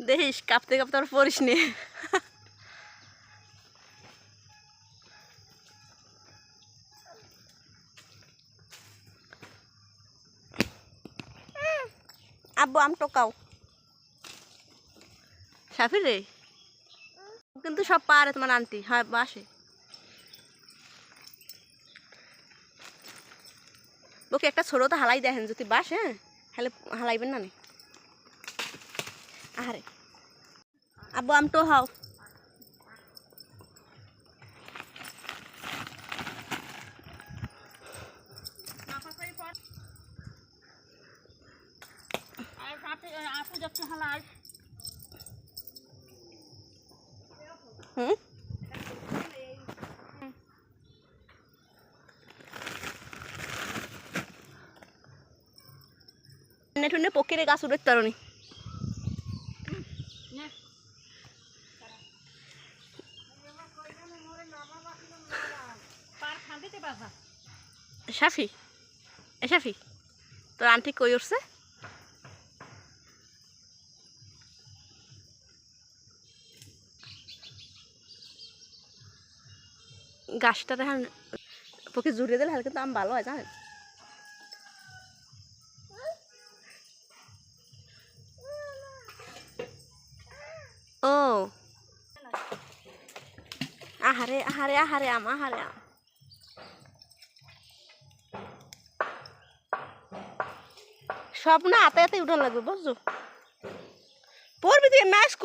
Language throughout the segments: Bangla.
দেখিস কাঁপতে কাঁপতে আর পড়িস নে। আব্বু আম টোকাও সাফি রে, কিন্তু সব পারে তোমার আন্টি। হয় বাসে ওকে একটা ছোট তো হালাই দেখেন যদি বাস। হ্যাঁ হলে হালাইবেন না নে। আহারে আব্বু আম তো হাও। হুম ঠুনে পকিরে গাছ উঠে তারনি। সাফি এ সাফি তোর আন্টি কই উঠছে? গাছটা দেখেন পকে জুড়ে দিলে হালকা, তো আম ভালো হয় জানেন। ও আহারে আহারে আহারে আম, আহারে আম। সব না হাতে হাতে উঠান লাগবে বুঝছো। পড়বি তুই ম্যাচ ক।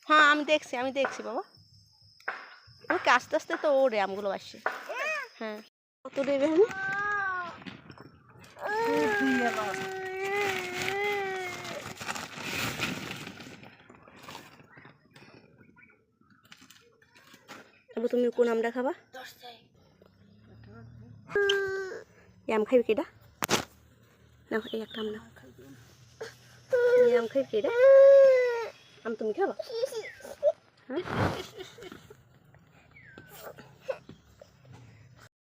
হ্যাঁ আমি দেখছি বাবা। ওকে আস্তে আস্তে তো ওরে আমগুলো আসছে। হ্যাঁ কত দেবে তবে তুমি কোন আমটা খাবা? আম খাইবে কেটা না? এই একটা আম না, আম খাইবে কেটা? আম তুমি খাবা? হ্যাঁ